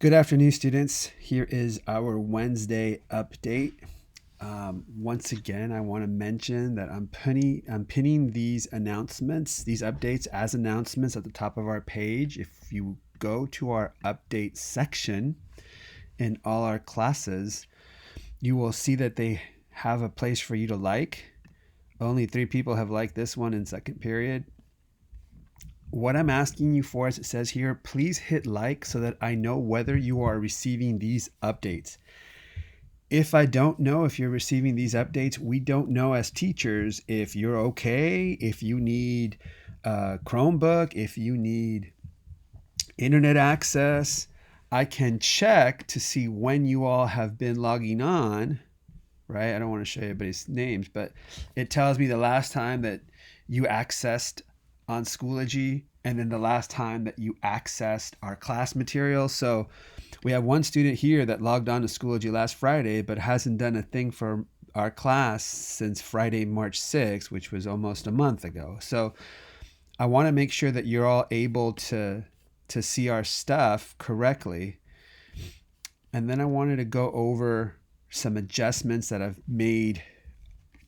Good afternoon, students. Here is our Wednesday update. Once again, I want to mention that I'm pinning these announcements, these updates as announcements at the top of our page. If you go to our update section in all our classes, you will see that they have a place for you to like. Only 3 people have liked this one in second period. What I'm asking you for, as it says here, please hit like so that I know whether you are receiving these updates. If I don't know if you're receiving these updates, we don't know as teachers if you're okay, if you need a Chromebook, if you need internet access. I can check to see when you all have been logging on, right? I don't want to show you everybody's names, but it tells me the last time that you accessed on Schoology and then the last time that you accessed our class material. So we have one student here that logged on to Schoology last Friday, but hasn't done a thing for our class since Friday, March 6th, which was almost a month ago. So I want to make sure that you're all able to see our stuff correctly. And then I wanted to go over some adjustments that I've made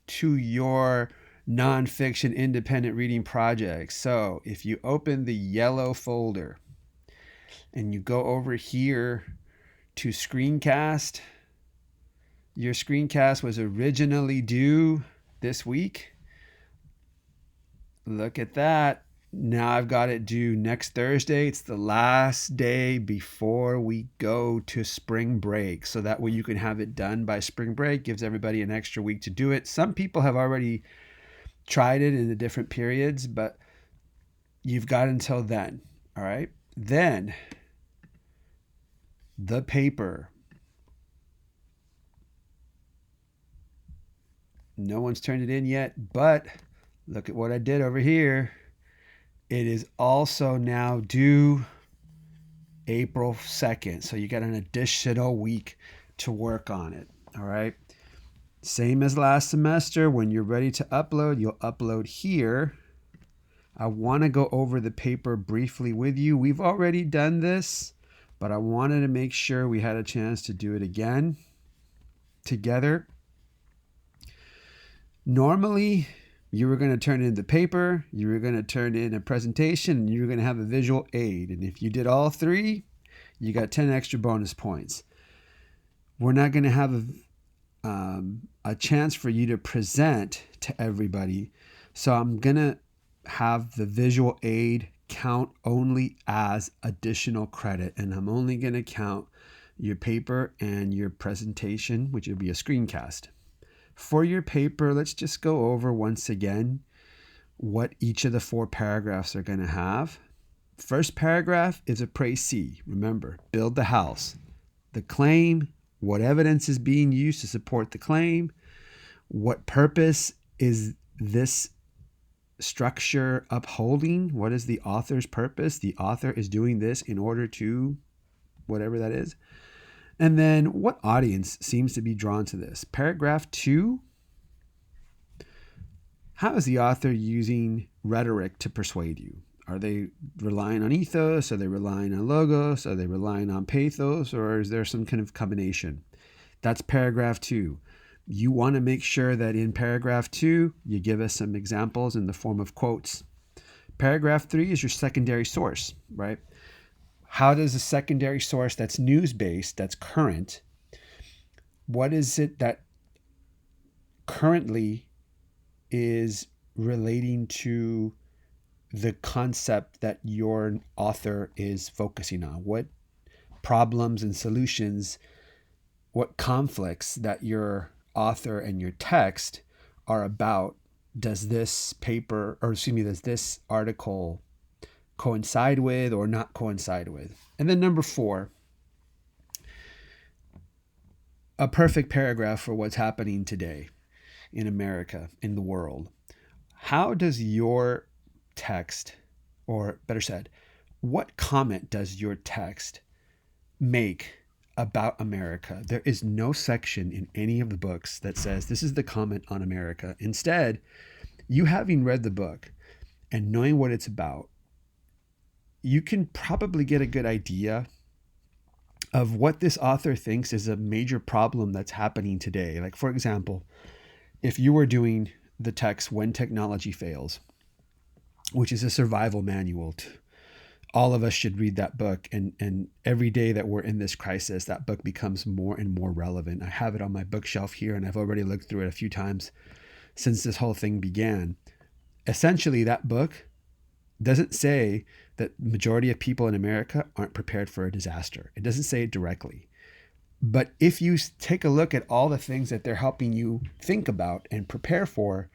to your nonfiction independent reading project. So if you open the yellow folder and you go over here to screencast, your screencast was originally due this week. Look at that. Now I've got it due next Thursday. It's the last day before we go to spring break. So that way you can have it done by spring break. Gives everybody an extra week to do it. Some people have already tried it in the different periods, but you've got until then. All right. Then the paper. No one's turned it in yet, but look at what I did over here. It is also now due April 2nd. So you got an additional week to work on it. All right. Same as last semester. When you're ready to upload, you'll upload here. I want to go over the paper briefly with you. We've already done this, but I wanted to make sure we had a chance to do it again together. Normally, you were going to turn in the paper, you were going to turn in a presentation, and you were going to have a visual aid. And if you did all three, you got 10 extra bonus points. We're not going to have a chance for you to present to everybody. So I'm going to have the visual aid count only as additional credit. And I'm only going to count your paper and your presentation, which would be a screencast. For your paper, let's just go over once again what each of the 4 paragraphs are going to have. First paragraph is a précis. Remember, build the house. The claim, what evidence is being used to support the claim, what purpose is this structure upholding, what is the author's purpose? The author is doing this in order to whatever that is. And then what audience seems to be drawn to this? Paragraph 2, how is the author using rhetoric to persuade you? Are they relying on ethos? Are they relying on logos? Are they relying on pathos? Or is there some kind of combination? That's paragraph 2. You want to make sure that in paragraph 2, you give us some examples in the form of quotes. Paragraph 3 is your secondary source, right? How does a secondary source that's news-based, that's current, what is it that currently is relating to the concept that your author is focusing on? What problems and solutions, what conflicts that your author and your text are about does this article coincide with or not coincide with? And then number 4, a perfect paragraph for what's happening today in America, in the world. How does your text, or better said, what comment does your text make about America? There is no section in any of the books that says this is the comment on America. Instead, you having read the book and knowing what it's about, you can probably get a good idea of what this author thinks is a major problem that's happening today. Like, for example, if you were doing the text When Technology Fails, which is a survival manual, all of us should read that book. And every day that we're in this crisis, that book becomes more and more relevant. I have it on my bookshelf here, and I've already looked through it a few times since this whole thing began. Essentially, that book doesn't say that the majority of people in America aren't prepared for a disaster. It doesn't say it directly. But if you take a look at all the things that they're helping you think about and prepare for,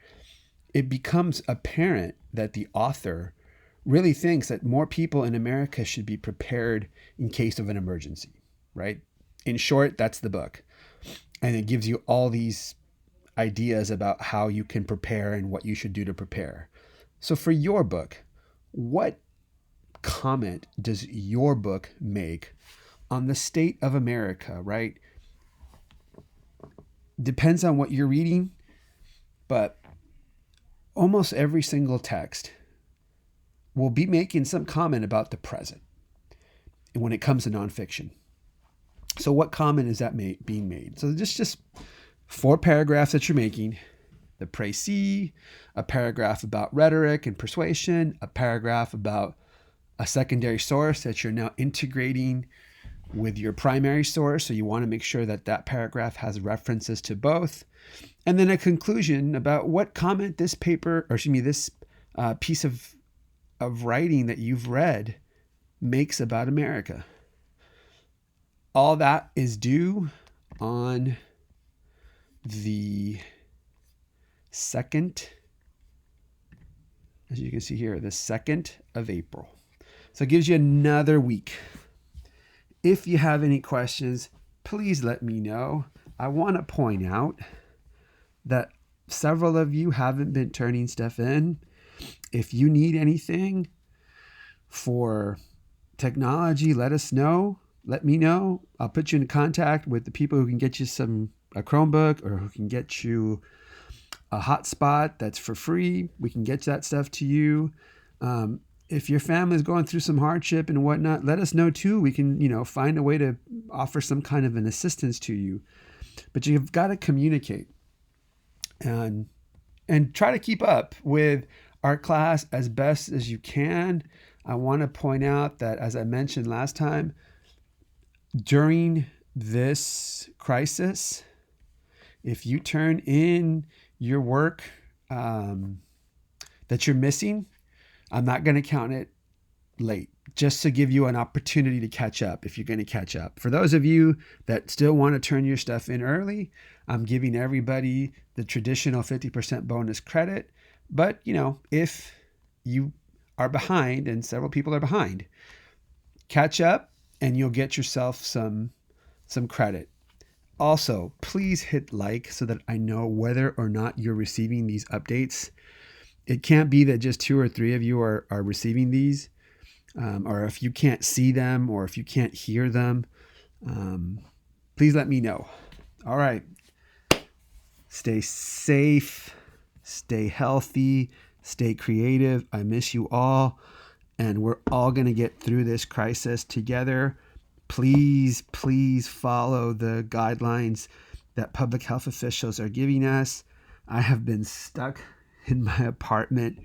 it becomes apparent that the author really thinks that more people in America should be prepared in case of an emergency, right? In short, that's the book. And it gives you all these ideas about how you can prepare and what you should do to prepare. So for your book, what comment does your book make on the state of America, right? Depends on what you're reading, but almost every single text will be making some comment about the present when it comes to nonfiction. So what comment is that being made? So just 4 paragraphs that you're making: the précis, a paragraph about rhetoric and persuasion, a paragraph about a secondary source that you're now integrating with your primary source. So you want to make sure that that paragraph has references to both. And then a conclusion about what comment this paper, or excuse me, this piece of writing that you've read makes about America. All that is due on the 2nd, as you can see here, the 2nd of April. So it gives you another week. If you have any questions, please let me know. I want to point out that several of you haven't been turning stuff in. If you need anything for technology, let us know. Let me know. I'll put you in contact with the people who can get you a Chromebook, or who can get you a hotspot that's for free. We can get that stuff to you. If your family is going through some hardship and whatnot, let us know too. We can, find a way to offer some kind of an assistance to you. But you've got to communicate and try to keep up with our class as best as you can. I want to point out that, as I mentioned last time, during this crisis, if you turn in your work that you're missing, I'm not going to count it late, just to give you an opportunity to catch up if you're going to catch up. For those of you that still want to turn your stuff in early, I'm giving everybody the traditional 50% bonus credit. But, if you are behind, and several people are behind, catch up and you'll get yourself some credit. Also, please hit like so that I know whether or not you're receiving these updates. It can't be that just 2 or 3 of you are receiving these, or if you can't see them, or if you can't hear them, please let me know. All right. Stay safe, stay healthy, stay creative. I miss you all, and we're all going to get through this crisis together. Please, please follow the guidelines that public health officials are giving us. I have been stuck in my apartment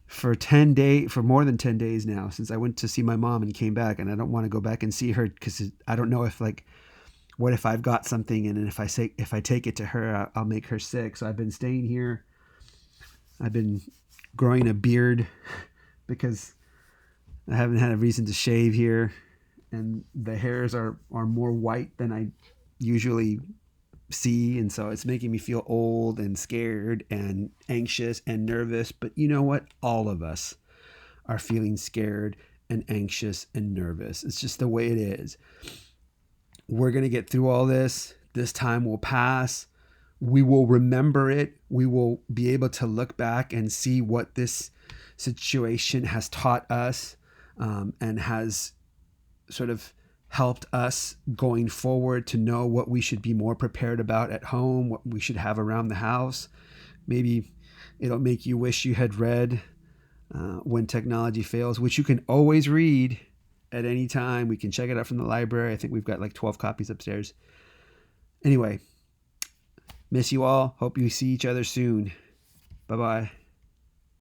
for more than 10 days now, since I went to see my mom and came back, and I don't want to go back and see her because I don't know if what if I've got something, and if I take it to her, I'll make her sick. So I've been staying here. I've been growing a beard because I haven't had a reason to shave here, and the hairs are more white than I usually see, and so it's making me feel old and scared and anxious and nervous. But you know what? All of us are feeling scared and anxious and nervous. It's just the way it is. We're going to get through all this. This time will pass. We will remember it. We will be able to look back and see what this situation has taught us, and has sort of helped us going forward to know what we should be more prepared about at home, what we should have around the house. Maybe it'll make you wish you had read When Technology Fails, which you can always read at any time. We can check it out from the library. I think we've got like 12 copies upstairs. Anyway, miss you all. Hope you see each other soon. Bye-bye.